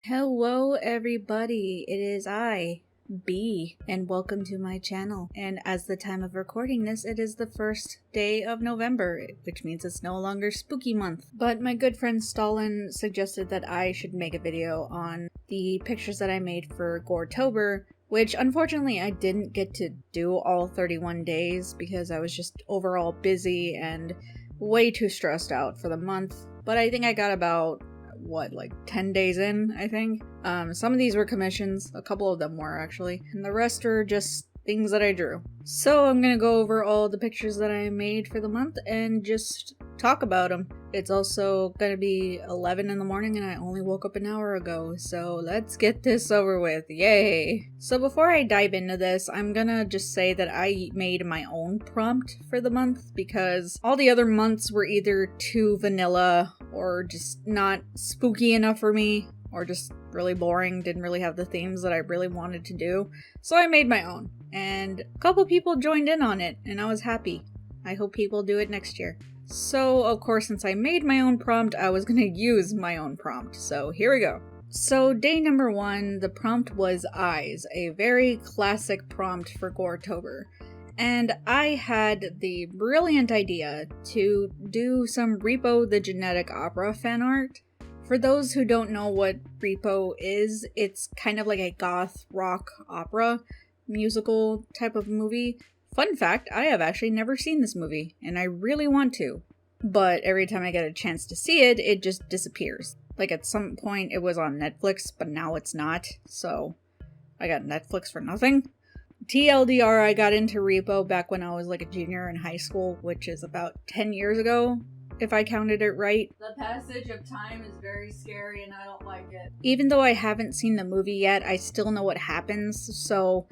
Hello everybody, it is I, B, and welcome to my channel. And as the time of recording this, it is the first day of November, which means it's no longer spooky month. But my good friend Stalin suggested that I should make a video on the pictures that I made for Goretober, which unfortunately I didn't get to do all 31 days because I was just overall busy and way too stressed out for the month. But I think I got about 10 days in, I think. Some of these were commissions, a couple of them were actually, and the rest are just things that I drew. So I'm gonna go over all the pictures that I made for the month and just talk about them. It's also gonna be 11 in the morning and I only woke up an hour ago, so let's get this over with, yay! So before I dive into this, I'm gonna just say that I made my own prompt for the month because all the other months were either too vanilla or just not spooky enough for me, or just really boring, didn't really have the themes that I really wanted to do. So I made my own, and a couple people joined in on it, and I was happy. I hope people do it next year. So, of course, since I made my own prompt, I was gonna use my own prompt, so here we go. So day number 1, the prompt was eyes, a very classic prompt for Goretober. And I had the brilliant idea to do some Repo the Genetic Opera fan art. For those who don't know what Repo is, it's kind of like a goth rock opera musical type of movie. Fun fact, I have actually never seen this movie, and I really want to. But every time I get a chance to see it, it just disappears. Like at some point it was on Netflix, but now it's not, so I got Netflix for nothing. TLDR, I got into Repo back when I was like a junior in high school, which is about 10 years ago, if I counted it right. The passage of time is very scary and I don't like it. Even though I haven't seen the movie yet, I still know what happens, so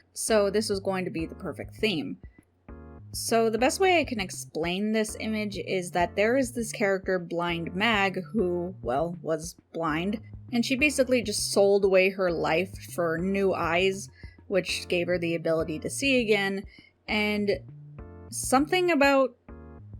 this was going to be the perfect theme. So the best way I can explain this image is that there is this character, Blind Mag, who, well, was blind, and she basically just sold away her life for new eyes, which gave her the ability to see again, and something about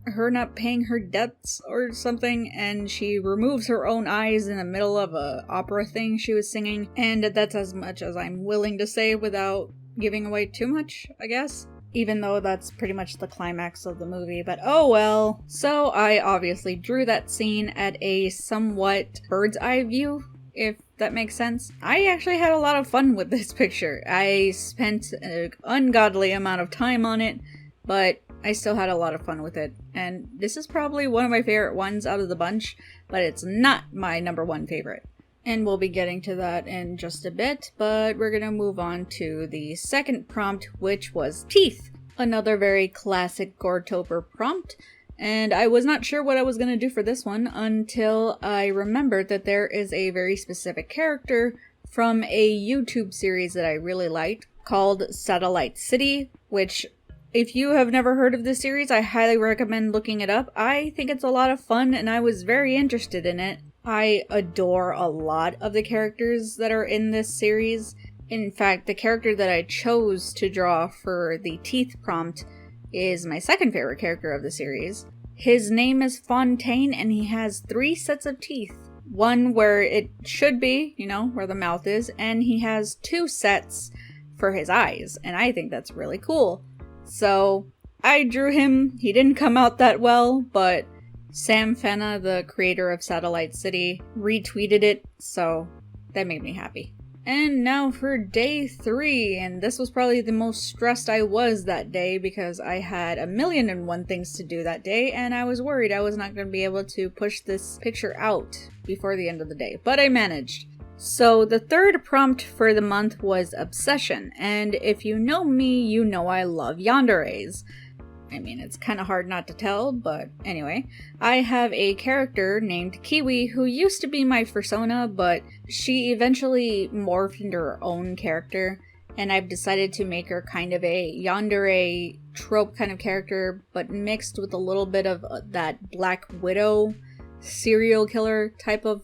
her not paying her debts or something, and she removes her own eyes in the middle of a opera thing she was singing, and that's as much as I'm willing to say without giving away too much, I guess. Even though that's pretty much the climax of the movie, but oh well. So I obviously drew that scene at a somewhat bird's eye view, if that makes sense. I actually had a lot of fun with this picture. I spent an ungodly amount of time on it, but I still had a lot of fun with it. And this is probably one of my favorite ones out of the bunch, but it's not my number 1 favorite. And we'll be getting to that in just a bit, but we're gonna move on to the second prompt, which was teeth. Another very classic Goretober prompt. And I was not sure what I was going to do for this one until I remembered that there is a very specific character from a YouTube series that I really liked called Satellite City, which if you have never heard of this series, I highly recommend looking it up. I think it's a lot of fun and I was very interested in it. I adore a lot of the characters that are in this series. In fact, the character that I chose to draw for the teeth prompt is my second favorite character of the series. His name is Fontaine and he has 3 sets of teeth. One where it should be, where the mouth is, and he has 2 sets for his eyes, and I think that's really cool. So I drew him. He didn't come out that well, but Sam Fenna, the creator of Satellite City, retweeted it, so that made me happy. And now for day 3, and this was probably the most stressed I was that day because I had 1,000,001 things to do that day and I was worried I was not going to be able to push this picture out before the end of the day, but I managed. So the third prompt for the month was obsession, and if you know me, you know I love yanderes. I mean, it's kind of hard not to tell, but anyway. I have a character named Kiwi who used to be my persona, but she eventually morphed into her own character, and I've decided to make her kind of a yandere trope kind of character, but mixed with a little bit of that Black Widow serial killer type of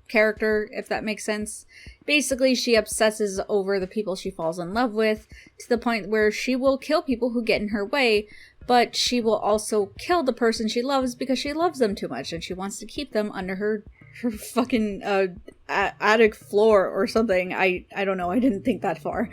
character, if that makes sense. Basically, she obsesses over the people she falls in love with, to the point where she will kill people who get in her way, but she will also kill the person she loves because she loves them too much and she wants to keep them under her fucking attic floor or something. I don't know, I didn't think that far.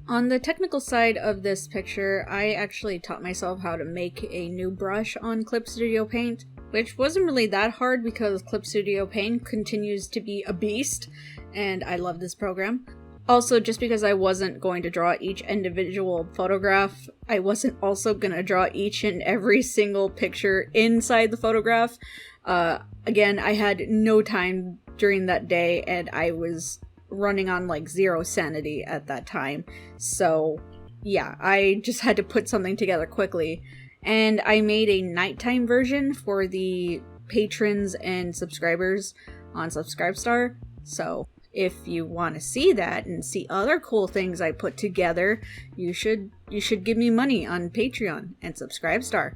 On the technical side of this picture, I actually taught myself how to make a new brush on Clip Studio Paint, which wasn't really that hard because Clip Studio Paint continues to be a beast, and I love this program. Also, just because I wasn't going to draw each individual photograph, I wasn't also gonna draw each and every single picture inside the photograph. Again, I had no time during that day, and I was running on like 0 sanity at that time. So yeah, I just had to put something together quickly. And I made a nighttime version for the patrons and subscribers on Subscribestar. So if you want to see that and see other cool things I put together, you should give me money on Patreon and Subscribestar.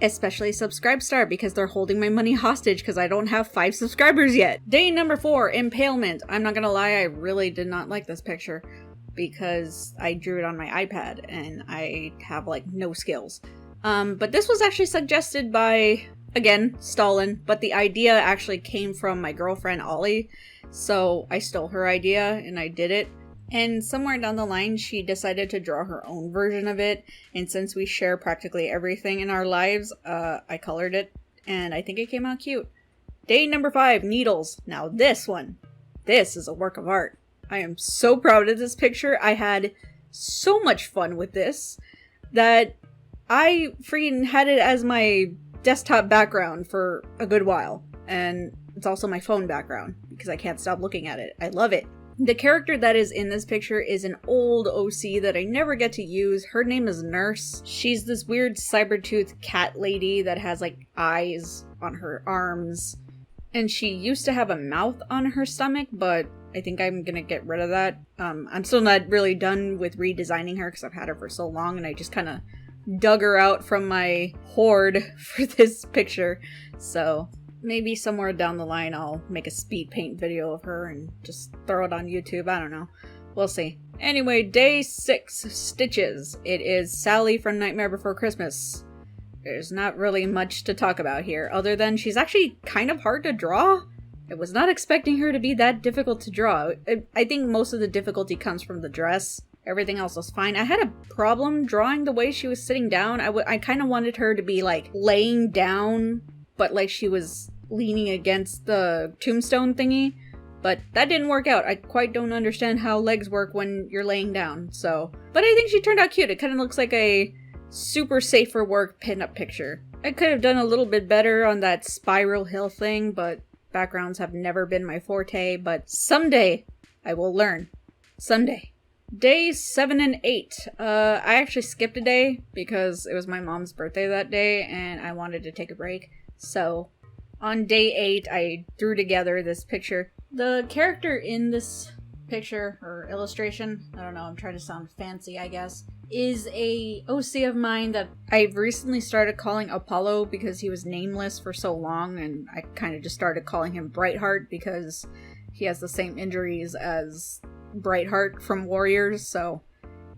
Especially Subscribestar, because they're holding my money hostage because I don't have 5 subscribers yet. Day number 4, Impalement. I'm not gonna lie, I really did not like this picture because I drew it on my iPad and I have like no skills. But this was actually suggested by, again, Stalin, but the idea actually came from my girlfriend Ollie, so I stole her idea and I did it. And somewhere down the line, she decided to draw her own version of it, and since we share practically everything in our lives, I colored it, and I think it came out cute. Day number 5, Needles. Now this is a work of art. I am so proud of this picture. I had so much fun with this that I freaking had it as my desktop background for a good while, and it's also my phone background because I can't stop looking at it. I love it. The character that is in this picture is an old OC that I never get to use. Her name is Nurse. She's this weird cyber-tooth cat lady that has like eyes on her arms. And she used to have a mouth on her stomach, but I think I'm gonna get rid of that. I'm still not really done with redesigning her because I've had her for so long and I just kind of dug her out from my hoard for this picture. So maybe somewhere down the line I'll make a speed paint video of her and just throw it on YouTube. I don't know. We'll see. Anyway, day 6, Stitches. It is Sally from Nightmare Before Christmas. There's not really much to talk about here, other than she's actually kind of hard to draw. I was not expecting her to be that difficult to draw. I think most of the difficulty comes from the dress. Everything else was fine. I had a problem drawing the way she was sitting down. I kind of wanted her to be like laying down, but like she was leaning against the tombstone thingy, but that didn't work out. I quite don't understand how legs work when you're laying down, so. But I think she turned out cute. It kind of looks like a super safe for work pinup picture. I could have done a little bit better on that spiral hill thing, but backgrounds have never been my forte, but someday I will learn. Someday. Days 7 and 8. I actually skipped a day because it was my mom's birthday that day and I wanted to take a break, so on day 8, I drew together this picture. The character in this picture, or illustration, I don't know, I'm trying to sound fancy, I guess, is a OC of mine that I've recently started calling Apollo because he was nameless for so long, and I kind of just started calling him Brightheart because he has the same injuries as Brightheart from Warriors, so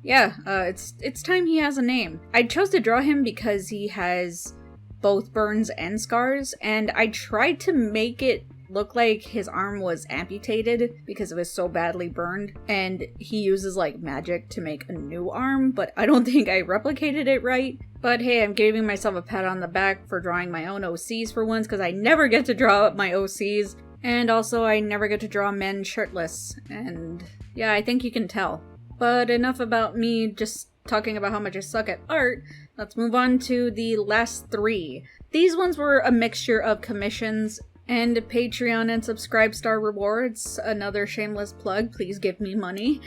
yeah, it's time he has a name. I chose to draw him because he has both burns and scars, and I tried to make it look like his arm was amputated because it was so badly burned, and he uses like magic to make a new arm, but I don't think I replicated it right. But hey, I'm giving myself a pat on the back for drawing my own OCs for once, because I never get to draw up my OCs, and also I never get to draw men shirtless, and yeah, I think you can tell. But enough about me just talking about how much I suck at art. Let's move on to the last 3. These ones were a mixture of commissions and Patreon and Subscribestar rewards. Another shameless plug, please give me money.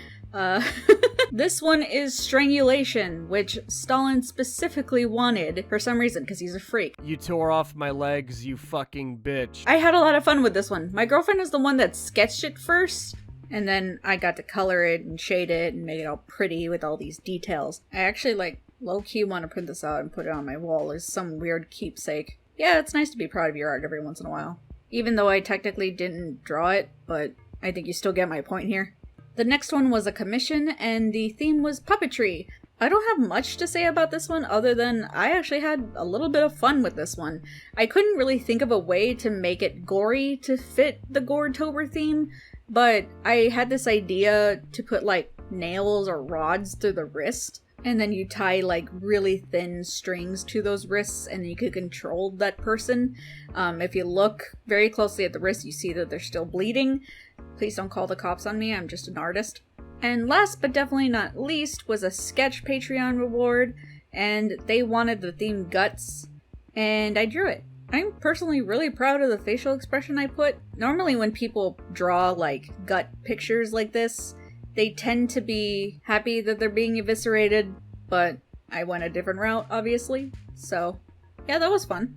This one is Stangulation, which Stalin specifically wanted for some reason, because he's a freak. You tore off my legs, you fucking bitch. I had a lot of fun with this one. My girlfriend is the one that sketched it first, and then I got to color it and shade it and make it all pretty with all these details. I actually, like, low-key want to print this out and put it on my wall as some weird keepsake. Yeah, it's nice to be proud of your art every once in a while. Even though I technically didn't draw it, but I think you still get my point here. The next one was a commission, and the theme was puppetry. I don't have much to say about this one other than I actually had a little bit of fun with this one. I couldn't really think of a way to make it gory to fit the Goretober theme, but I had this idea to put like nails or rods through the wrist, and then you tie like really thin strings to those wrists and you could control that person. If you look very closely at the wrist, you see that they're still bleeding. Please don't call the cops on me, I'm just an artist. And last but definitely not least was a sketch Patreon reward, and they wanted the theme guts, and I drew it. I'm personally really proud of the facial expression I put. Normally when people draw like gut pictures like this, they tend to be happy that they're being eviscerated, but I went a different route, obviously. So yeah, that was fun.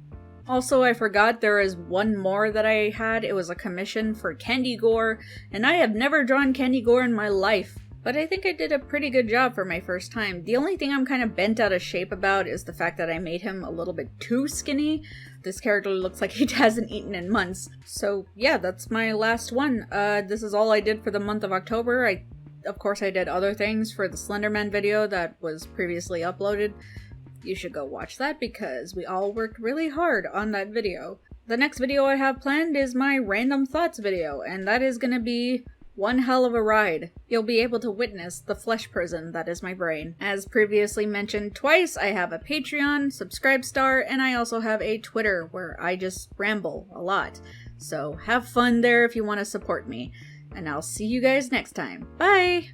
Also, I forgot there is one more that I had. It was a commission for Candy Gore, and I have never drawn Candy Gore in my life, but I think I did a pretty good job for my first time. The only thing I'm kind of bent out of shape about is the fact that I made him a little bit too skinny. This character looks like he hasn't eaten in months. So yeah, that's my last one. This is all I did for the month of October. Of course, I did other things for the Slenderman video that was previously uploaded. You should go watch that because we all worked really hard on that video. The next video I have planned is my random thoughts video, and that is gonna be one hell of a ride. You'll be able to witness the flesh prison that is my brain. As previously mentioned twice, I have a Patreon, Subscribestar, and I also have a Twitter where I just ramble a lot. So have fun there if you want to support me. And I'll see you guys next time. Bye!